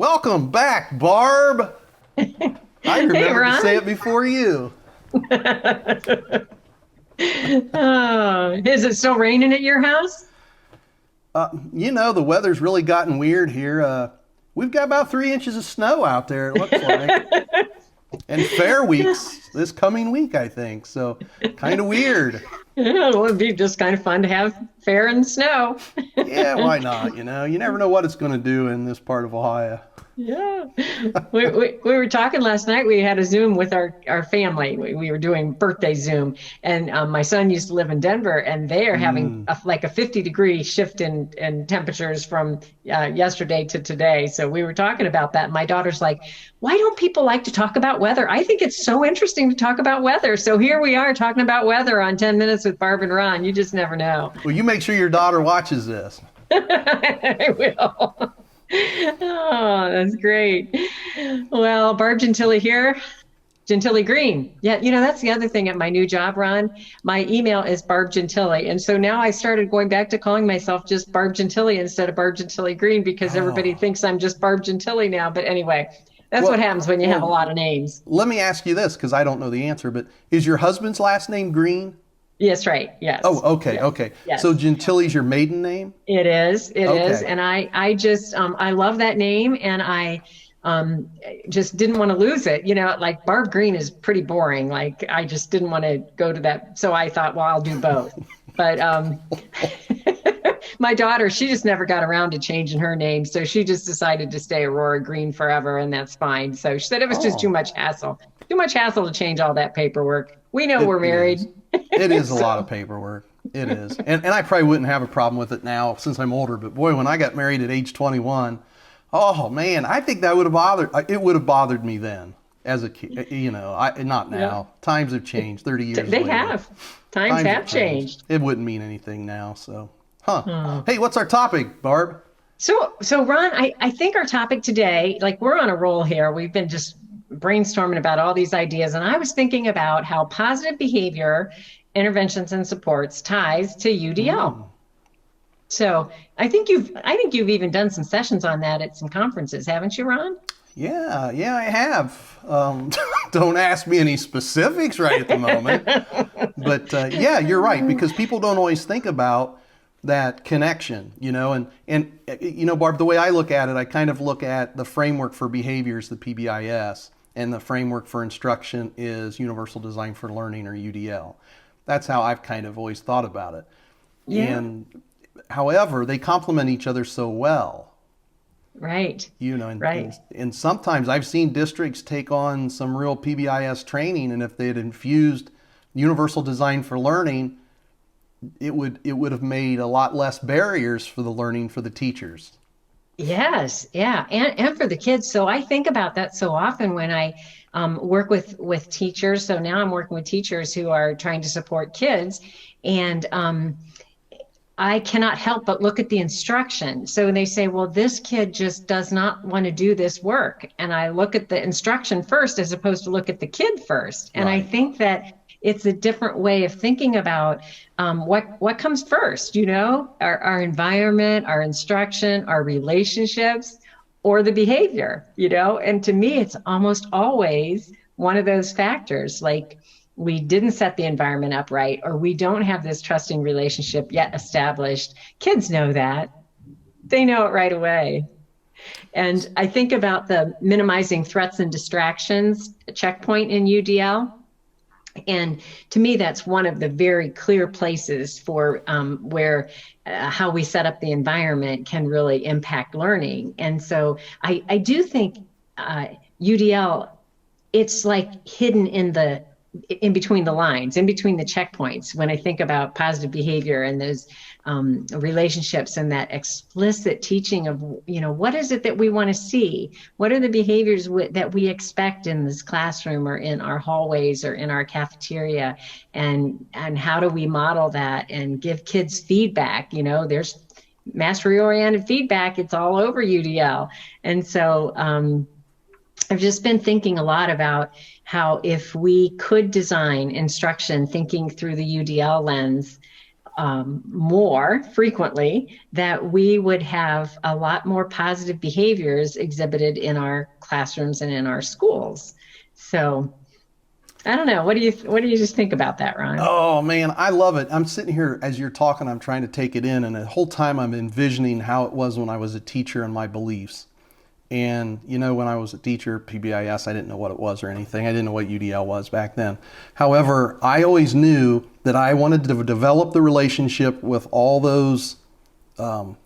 Welcome back, Barb. I remember to say it before you. Oh, is it still raining at your house? The weather's really gotten weird here. We've got about 3 inches of snow out there, it looks like. And fair weeks this coming week, I think. So kind of weird. Yeah, well, it'd be just kind of fun to have fair in the snow. Yeah, why not? You never know what it's going to do in this part of Ohio. Yeah. We were talking last night. We had a Zoom with our family. We were doing birthday Zoom. And my son used to live in Denver, and they are having like a 50-degree shift in temperatures from yesterday to today. So we were talking about that. And my daughter's like, why don't people like to talk about weather? I think it's so interesting to talk about weather. So here we are talking about weather on 10 Minutes with Barb and Ron. You just never know. Well, you make sure your daughter watches this. I will. Oh, that's great. Well, Barb Gentili here. Gentili Green. Yeah, that's the other thing at my new job, Ron. My email is Barb Gentili. And so now I started going back to calling myself just Barb Gentili instead of Barb Gentili Green because everybody thinks I'm just Barb Gentili now. But anyway, that's what happens when you have a lot of names. Let me ask you this, because I don't know the answer, but is your husband's last name Green? Yes, right. Yes. Oh, okay, yes. Okay. Yes. So Gentili's your maiden name? It is. It is. And I just, I love that name, and I just didn't want to lose it. Like Barb Green is pretty boring. Like I just didn't want to go to that. So I thought, well, I'll do both. But my daughter, she just never got around to changing her name. So she just decided to stay Aurora Green forever, and that's fine. So she said it was just too much hassle. Too much hassle to change all that paperwork. We know we're married. It is a lot of paperwork. It is. And I probably wouldn't have a problem with it now since I'm older. But boy, when I got married at age 21, oh man, I think that would have bothered me then as a kid. Not now. Yeah. Times have changed 30 years They later. have. Times have changed. It wouldn't mean anything now. So, Hey, what's our topic, Barb? So Ron, I think our topic today, like we're on a roll here. We've been just brainstorming about all these ideas, and I was thinking about how positive behavior interventions and supports ties to UDL. So I think you've even done some sessions on that at some conferences, haven't you, Ron? Yeah, I have. Don't ask me any specifics right at the moment, but yeah, you're right, because people don't always think about that connection, and Barb, the way I look at it, I kind of look at the framework for behaviors, the PBIS, and the framework for instruction is Universal Design for Learning, or UDL. That's how I've kind of always thought about it. Yeah. And however, they complement each other so well. Right. Right. And sometimes I've seen districts take on some real PBIS training, and if they had infused Universal Design for Learning, it would have made a lot less barriers for the learning for the teachers. Yes, yeah, and for the kids. So I think about that so often when I work with teachers. So now I'm working with teachers who are trying to support kids, and I cannot help but look at the instruction. So they say, well, this kid just does not want to do this work. And I look at the instruction first as opposed to look at the kid first. And right. I think that it's a different way of thinking about what comes first, our environment, our instruction, our relationships, or the behavior, and to me, it's almost always one of those factors, like we didn't set the environment up right, or we don't have this trusting relationship yet established. Kids know that. They know it right away. And I think about the minimizing threats and distractions checkpoint in UDL. And to me, that's one of the very clear places for where how we set up the environment can really impact learning. And so I do think UDL, it's like hidden in between the lines, in between the checkpoints. When I think about positive behavior and those relationships and that explicit teaching of, what is it that we want to see? What are the behaviors that we expect in this classroom or in our hallways or in our cafeteria? And how do we model that and give kids feedback? There's mastery-oriented feedback. It's all over UDL. And so I've just been thinking a lot about how if we could design instruction thinking through the UDL lens, more frequently, that we would have a lot more positive behaviors exhibited in our classrooms and in our schools. So I don't know. What do you just think about that, Ron? Oh man, I love it. I'm sitting here as you're talking, I'm trying to take it in, and the whole time I'm envisioning how it was when I was a teacher and my beliefs. And when I was a teacher, PBIS, I didn't know what it was or anything. I didn't know what UDL was back then. However, I always knew that I wanted to develop the relationship with all those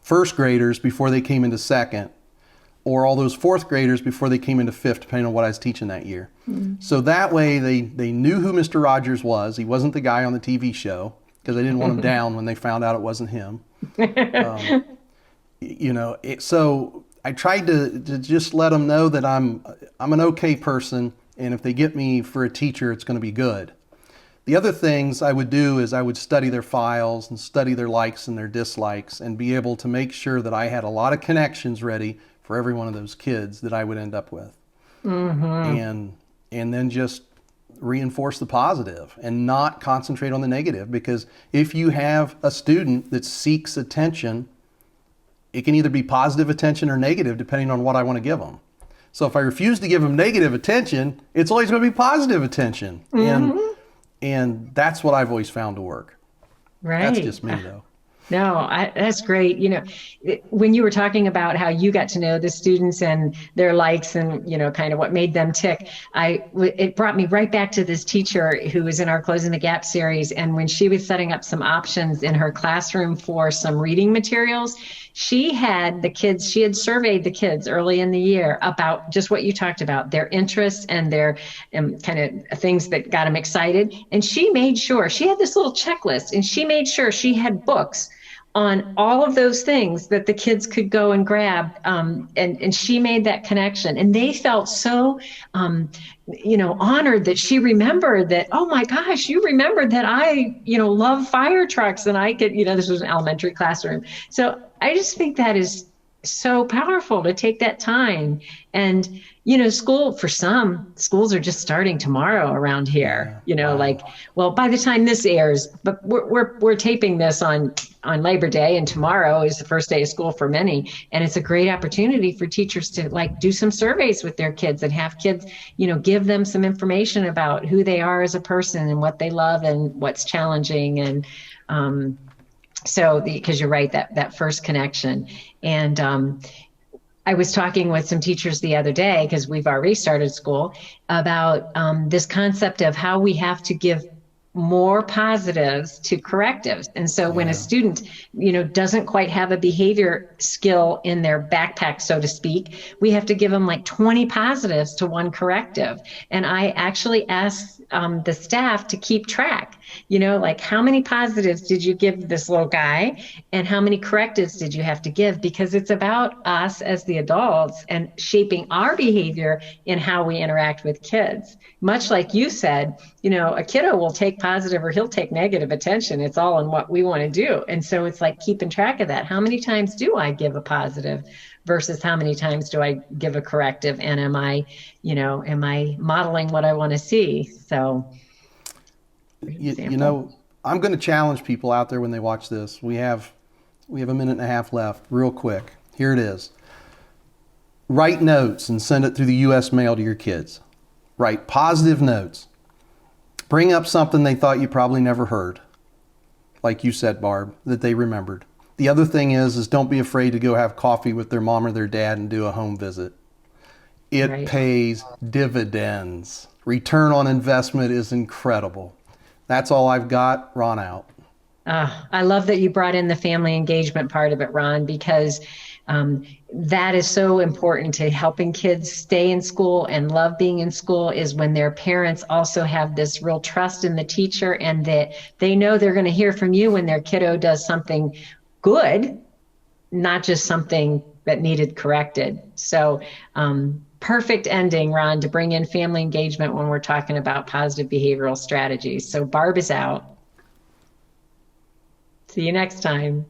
first graders before they came into second, or all those fourth graders before they came into fifth, depending on what I was teaching that year. So that way they knew who Mr. Rogers was. He wasn't the guy on the TV show, because I didn't want him down when they found out it wasn't him. So I tried to just let them know that I'm an okay person, and if they get me for a teacher, it's going to be good. The other things I would do is I would study their files and study their likes and their dislikes, and be able to make sure that I had a lot of connections ready for every one of those kids that I would end up with. And then just reinforce the positive and not concentrate on the negative, because if you have a student that seeks attention, it can either be positive attention or negative, depending on what I want to give them. So if I refuse to give them negative attention, it's always going to be positive attention. And that's what I've always found to work. Right. That's just me, though. No, that's great. When you were talking about how you got to know the students and their likes and, kind of what made them tick, it brought me right back to this teacher who was in our Closing the Gap series. And when she was setting up some options in her classroom for some reading materials, she had surveyed the kids early in the year about just what you talked about, their interests and their kind of things that got them excited. And she made sure, she had this little checklist, and she made sure she had books on all of those things that the kids could go and grab. And she made that connection. And they felt so, honored that she remembered that, oh my gosh, you remembered that I, love fire trucks, and I could, this was an elementary classroom. So I just think that is so powerful to take that time. And, for some schools are just starting tomorrow around here, well, by the time this airs, but we're taping this on Labor Day, and tomorrow is the first day of school for many. And it's a great opportunity for teachers to do some surveys with their kids and have kids, give them some information about who they are as a person and what they love and what's challenging. And, because you're right, that first connection. And I was talking with some teachers the other day, because we've already started school, about this concept of how we have to give more positives to correctives. And so when a student, doesn't quite have a behavior skill in their backpack, so to speak, we have to give them like 20 positives to one corrective. And I actually asked the staff to keep track, how many positives did you give this little guy, and how many correctives did you have to give? Because it's about us as the adults and shaping our behavior in how we interact with kids. Much like you said, a kiddo will take positive or he'll take negative attention. It's all in what we want to do. And so it's like keeping track of that. How many times do I give a positive versus how many times do I give a corrective? And am I modeling what I want to see? So, I'm going to challenge people out there when they watch this. We have a minute and a half left, real quick. Here it is. Write notes and send it through the U.S. mail to your kids. Write positive notes. Bring up something they thought you probably never heard. Like you said, Barb, that they remembered. The other thing is don't be afraid to go have coffee with their mom or their dad and do a home visit. It pays dividends. Return on investment is incredible. That's all I've got. Ron out. I love that you brought in the family engagement part of it, Ron, because that is so important to helping kids stay in school and love being in school, is when their parents also have this real trust in the teacher, and that they know they're going to hear from you when their kiddo does something good, not just something that needed corrected. So perfect ending, Ron, to bring in family engagement when we're talking about positive behavioral strategies. So Barb is out. See you next time.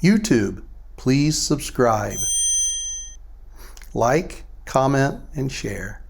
YouTube, please subscribe. Like, comment, and share.